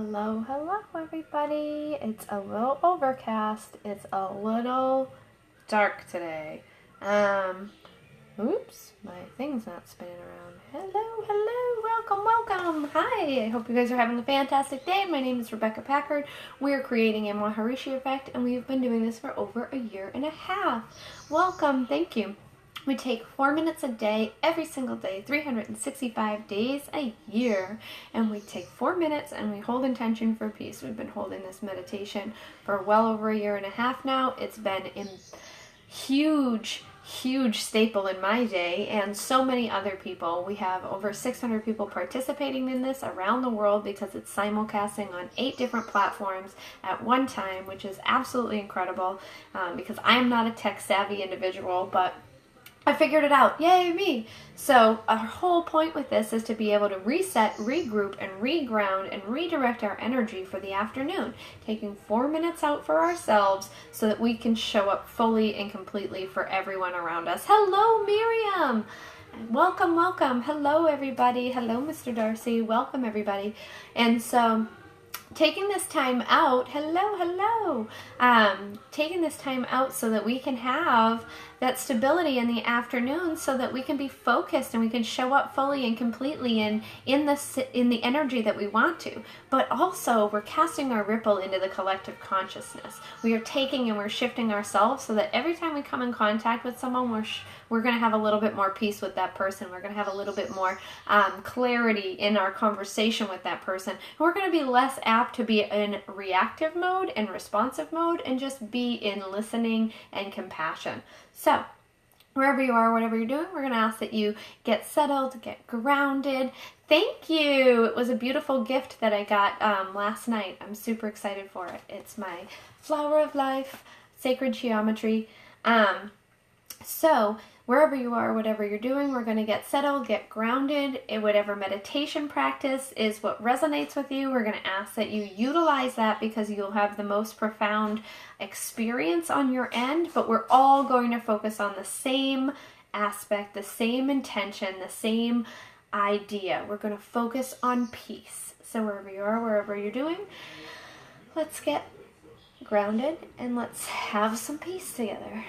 Hello, hello everybody. It's a little overcast. It's a little dark today. Oops, my thing's not spinning around. Hello, welcome. Hi, I hope you guys are having a fantastic day. My name is Rebecca Packard. We are creating a Maharishi effect, and we've been doing this for over a year and a half. Welcome, thank you. We take 4 minutes a day, every single day, 365 days a year, and we take 4 minutes and we hold intention for peace. We've been holding this meditation for well over a year and a half now. It's been a huge staple in my day and so many other people. We have over 600 people participating in this around the world because it's simulcasting on 8 different platforms at one time, which is absolutely incredible because I am not a tech savvy individual, but I figured it out. Yay, me! So our whole point with this is to be able to reset, regroup, and reground and redirect our energy for the afternoon, taking 4 minutes out for ourselves so that we can show up fully and completely for everyone around us. Hello, Miriam! Welcome. Hello, everybody. Hello, Mr. Darcy. Welcome, everybody. And so taking this time out, taking this time out so that we can have that stability in the afternoon so that we can be focused and we can show up fully and completely in the energy that we want to. But also we're casting our ripple into the collective consciousness. We are taking and we're shifting ourselves so that every time we come in contact with someone, we're going to have a little bit more peace with that person. We're going to have a little bit more clarity in our conversation with that person. And we're going to be less apt to be in reactive mode and responsive mode and just be in listening and compassion. So wherever you are, whatever you're doing, we're going to ask that you get settled, get grounded. Thank you. It was a beautiful gift that I got last night. I'm super excited for it. It's my Flower of Life, Sacred Geometry. So wherever you are, whatever you're doing, we're going to get settled, get grounded in whatever meditation practice is what resonates with you. We're going to ask that you utilize that because you'll have the most profound experience on your end, but we're all going to focus on the same aspect, the same intention, the same idea. We're going to focus on peace. So wherever you are, wherever you're doing, let's get grounded and let's have some peace together.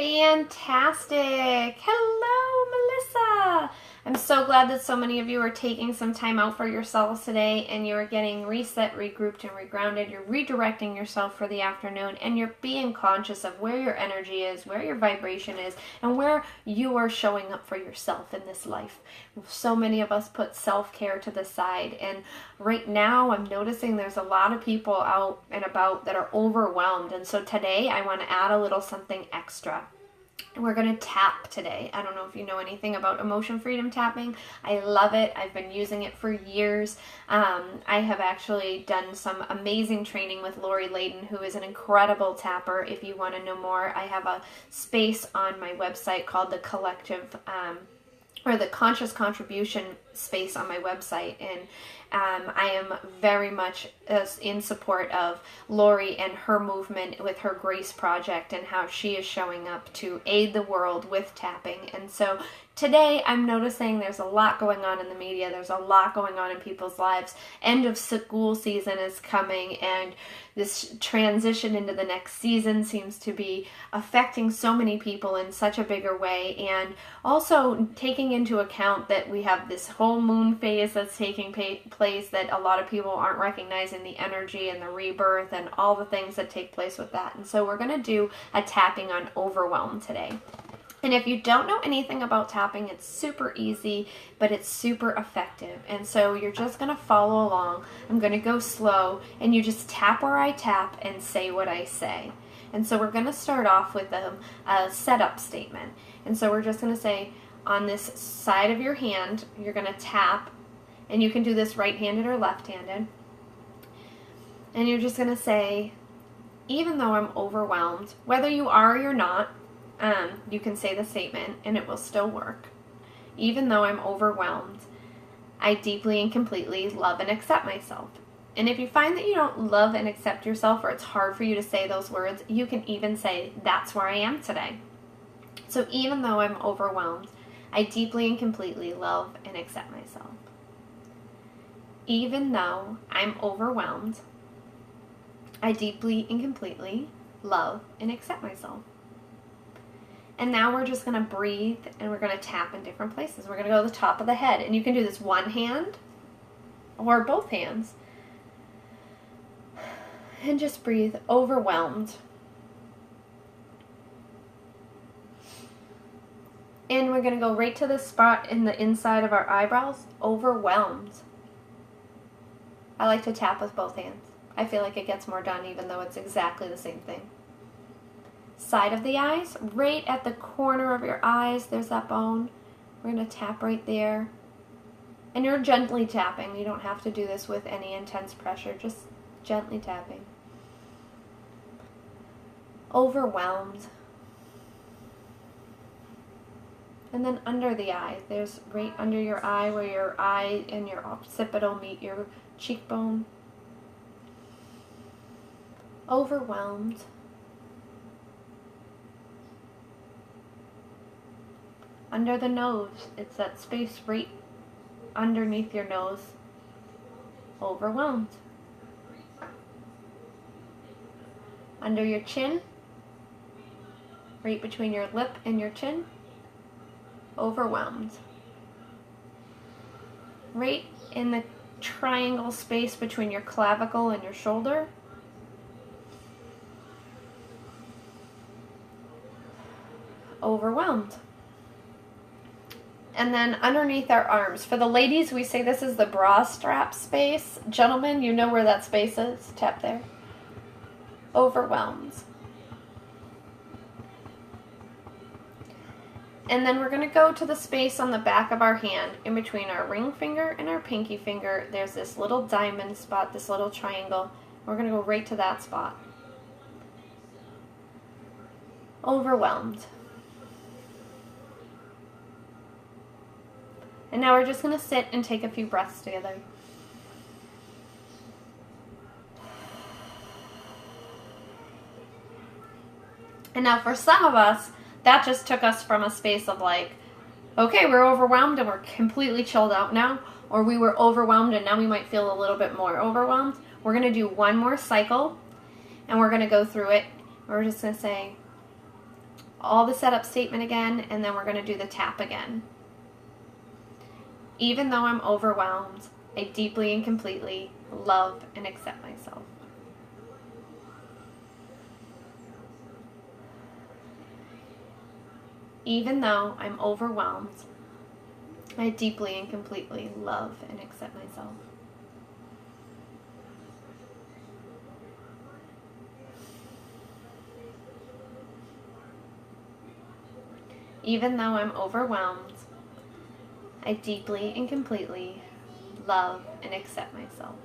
Fantastic. Hello, Melissa. I'm so glad that so many of you are taking some time out for yourselves today and you're getting reset, regrouped, and regrounded. You're redirecting yourself for the afternoon and you're being conscious of where your energy is, where your vibration is, and where you are showing up for yourself in this life. So many of us put self-care to the side, and right now I'm noticing there's a lot of people out and about that are overwhelmed, and so today I want to add a little something extra. We're going to tap today. I don't know if you know anything about emotion freedom tapping. I love it. I've been using it for years. I have actually done some amazing training with Lori Layden, who is an incredible tapper. If you want to know more, I have a space on my website called the Collective, or the Conscious Contribution space on my website, and I am very much in support of Lori and her movement with her Grace Project and how she is showing up to aid the world with tapping. And so today I'm noticing there's a lot going on in the media, there's a lot going on in people's lives. End of school season is coming, and this transition into the next season seems to be affecting so many people in such a bigger way, and also taking into account that we have this whole moon phase that's taking place that a lot of people aren't recognizing the energy and the rebirth and all the things that take place with that. And so we're going to do a tapping on overwhelm today. And if you don't know anything about tapping, it's super easy, but it's super effective. And so you're just going to follow along. I'm going to go slow, and you just tap where I tap and say what I say. And so we're going to start off with a setup statement. And so we're just going to say, on this side of your hand, you're going to tap, and you can do this right-handed or left-handed. And you're just going to say, even though I'm overwhelmed, whether you are or you're not, you can say the statement and it will still work. Even though I'm overwhelmed, I deeply and completely love and accept myself. And if you find that you don't love and accept yourself, or it's hard for you to say those words, you can even say, that's where I am today. So even though I'm overwhelmed, I deeply and completely love and accept myself. Even though I'm overwhelmed, I deeply and completely love and accept myself. And now we're just going to breathe, and we're going to tap in different places. We're going to go to the top of the head, and you can do this one hand or both hands. And just breathe, overwhelmed. And we're going to go right to the spot in the inside of our eyebrows, overwhelmed. I like to tap with both hands. I feel like it gets more done even though it's exactly the same thing. Side of the eyes, right at the corner of your eyes, there's that bone. We're going to tap right there. And you're gently tapping. You don't have to do this with any intense pressure, just gently tapping. Overwhelmed. And then under the eye, there's right under your eye where your eye and your occipital meet your cheekbone. Overwhelmed. Under the nose, it's that space right underneath your nose. Overwhelmed. Under your chin, right between your lip and your chin. Overwhelmed. Right in the triangle space between your clavicle and your shoulder. Overwhelmed. And then underneath our arms. For the ladies, we say this is the bra strap space. Gentlemen, you know where that space is. Tap there. Overwhelmed. And then we're going to go to the space on the back of our hand. In between our ring finger and our pinky finger, there's this little diamond spot, this little triangle. We're going to go right to that spot. Overwhelmed. And now we're just going to sit and take a few breaths together. And now for some of us, that just took us from a space of like, okay, we're overwhelmed and we're completely chilled out now. Or we were overwhelmed and now we might feel a little bit more overwhelmed. We're going to do one more cycle and we're going to go through it. We're just going to say, all the setup statement again, and then we're going to do the tap again. Even though I'm overwhelmed, I deeply and completely love and accept myself. Even though I'm overwhelmed, I deeply and completely love and accept myself. Even though I'm overwhelmed, I deeply and completely love and accept myself.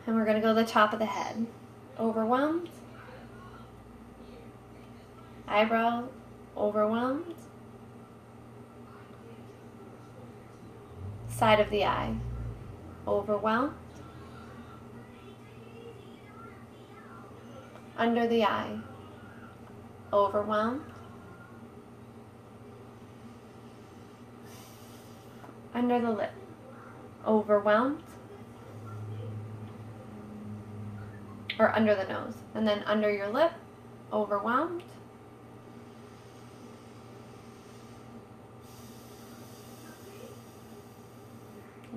And we're going to go to the top of the head. Overwhelmed. Eyebrow, overwhelmed. Side of the eye, overwhelmed. Under the eye, overwhelmed. Under the lip, overwhelmed. Or under the nose, and then under your lip, overwhelmed.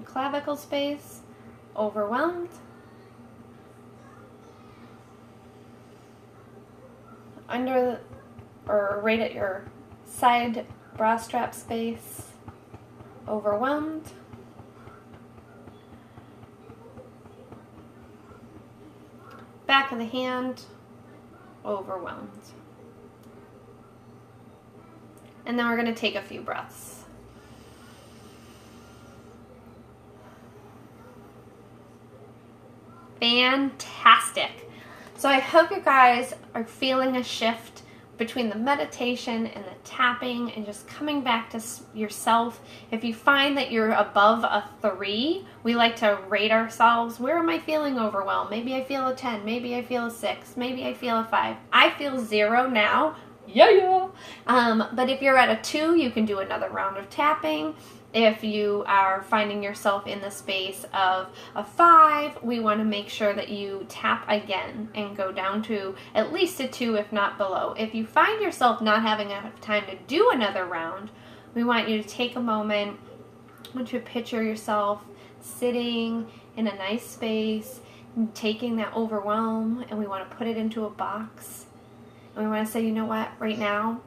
Clavicle space, overwhelmed. Under or right at your side bra strap space, overwhelmed. Back of the hand, overwhelmed. And then we're going to take a few breaths. Fantastic. So I hope you guys are feeling a shift between the meditation and the tapping and just coming back to yourself. If you find that you're above a 3, we like to rate ourselves. Where am I feeling overwhelmed? Maybe I feel a 10. Maybe I feel a 6. Maybe I feel a 5. I feel 0 now. Yeah. But if you're at a 2, you can do another round of tapping. If you are finding yourself in the space of a 5, we want to make sure that you tap again and go down to at least a 2, if not below. If you find yourself not having enough time to do another round, we want you to take a moment. I want you to picture yourself sitting in a nice space, taking that overwhelm, and we want to put it into a box. And we want to say, you know what, right now,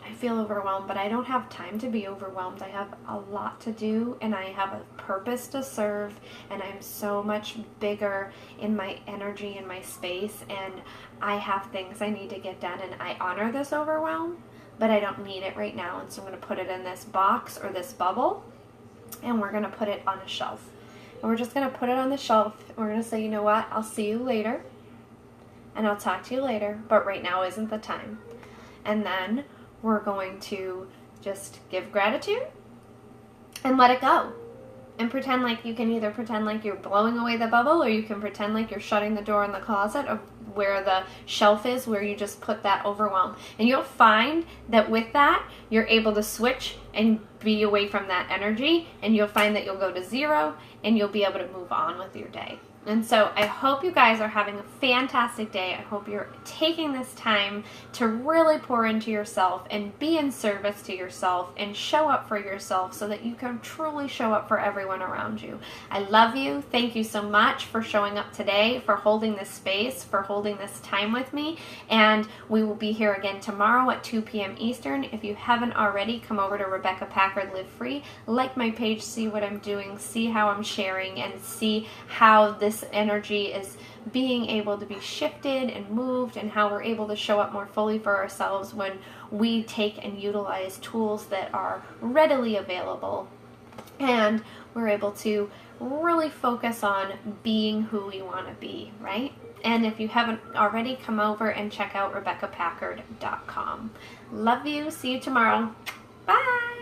I feel overwhelmed, but I don't have time to be overwhelmed. I have a lot to do, and I have a purpose to serve, and I'm so much bigger in my energy and my space, and I have things I need to get done, and I honor this overwhelm, but I don't need it right now, and so I'm going to put it in this box or this bubble, and we're going to put it on a shelf. And we're just going to put it on the shelf, and we're going to say, you know what, I'll see you later, and I'll talk to you later, but right now isn't the time. And then we're going to just give gratitude and let it go. And pretend like you can either pretend like you're blowing away the bubble, or you can pretend like you're shutting the door in the closet of where the shelf is, where you just put that overwhelm. And you'll find that with that, you're able to switch and be away from that energy, and you'll find that you'll go to 0 and you'll be able to move on with your day. And so I hope you guys are having a fantastic day. I hope you're taking this time to really pour into yourself and be in service to yourself and show up for yourself so that you can truly show up for everyone around you. I love you. Thank you so much for showing up today, for holding this space, for holding this time with me. And we will be here again tomorrow at 2 p.m. Eastern. If you haven't already, come over to Rebecca Packard Live Free. Like my page, see what I'm doing, see how I'm sharing, and see how this energy is being able to be shifted and moved, and how we're able to show up more fully for ourselves when we take and utilize tools that are readily available, and we're able to really focus on being who we want to be, right? And if you haven't already, come over and check out RebeccaPackard.com. Love you. See you tomorrow. Bye.